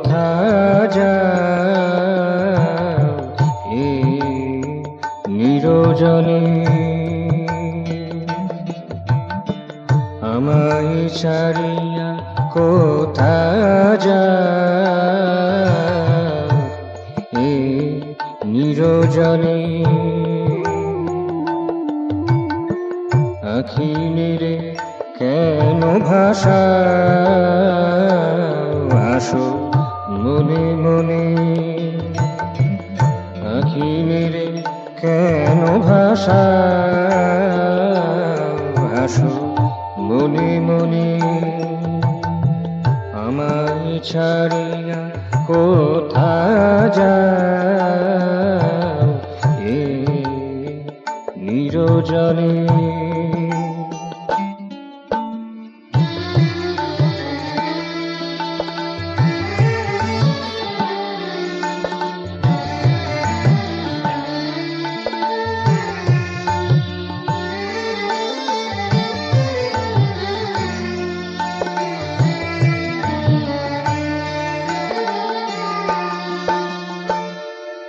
কোথা যাও এই নিরজনে, আমায় ছাড়িয়া কোথা যাও এই নিরজনে। আখি নিরে কেন ভাষা আসো মনে মনে, আখি নিরে কেন ভাষা আসো মনে মনে। আমায় ছাড়িয়া কোথা যাও এই নিরজনে।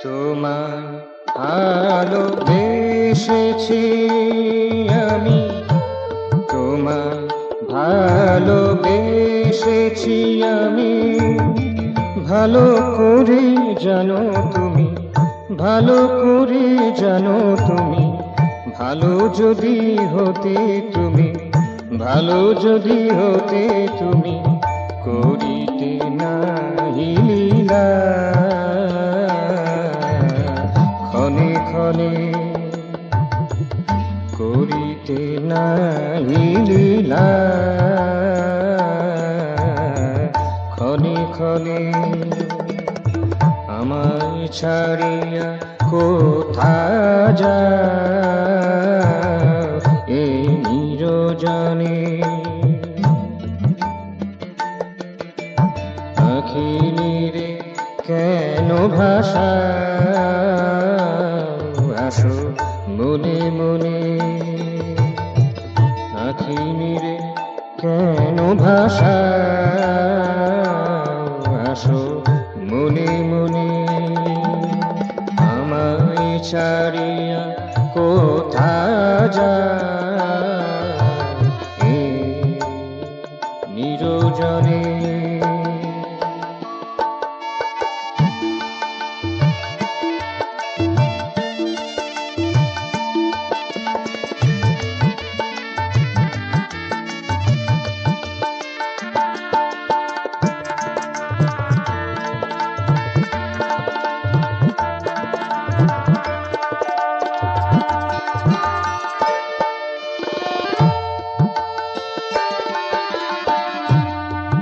তোমায় ভালোবেসেছি আমি, তোমায় ভালোবেসেছি আমি, ভালো করে জানো তুমি, ভালো করে জানো তুমি, ভালো যদি হতে তুমি, ভালো যদি হতে তুমি, করিতে নাহি লীলা ক্ষণে ক্ষণে, করিতে নাহি লীলা ক্ষণে ক্ষণে। আমায় ছাড়িয়া কোথা যাও এই নিরজনে। আখি নিরে কেন ভাষা আসো মনে মনে, আখি নিরে কেন ভাষা আসো মনে মনে। আমায় ছাড়িয়া কোথা যাও এই নিরজনে।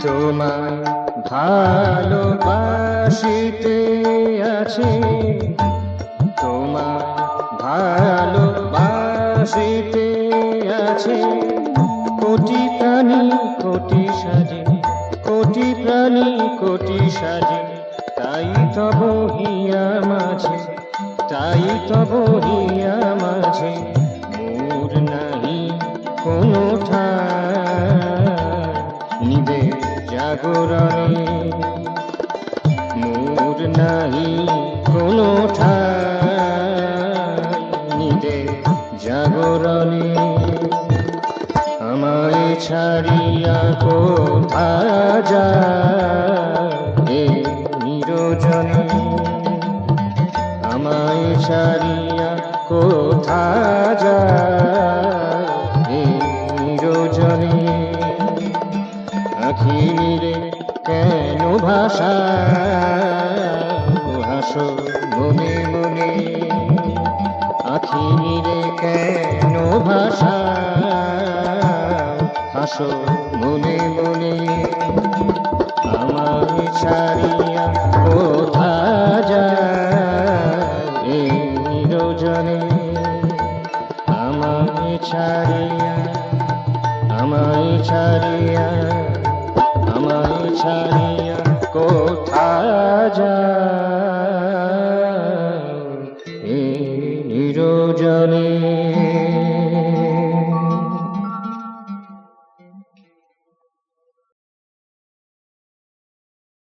তোমায় ভালোবাসিতে আছে, তোমায় ভালোবাসিতে আছে, কোটি প্রাণী কোটি সাজে, কোটি প্রাণী কোটি সাজে, তাই তব হিয়া মাঝে, তাই তব হিয়া মাঝে, মোর নাহি কোনো ঠাঁই নিবে জাগরণে, মোর নাহি কোনো ঠাঁই নিবে জাগরণে। আমায় ছাড়িয়া কোথা যাও এই নিরজনে, আমায় ছাড়িয়া কোথা যাও এই নিরজনে। আখি নিরে কেন ভাষা হাসো মনে মনে, আখি নিরে কেন ভাষা হাসো মনে মনে। আমায় ছাড়িয়া কোথা যাও এই নিরজনে, আমায় ছাড়িয়া, আমায় ছাড়িয়া, আমায় ছাড়িয়া কোথা যাও এই নিরজনে।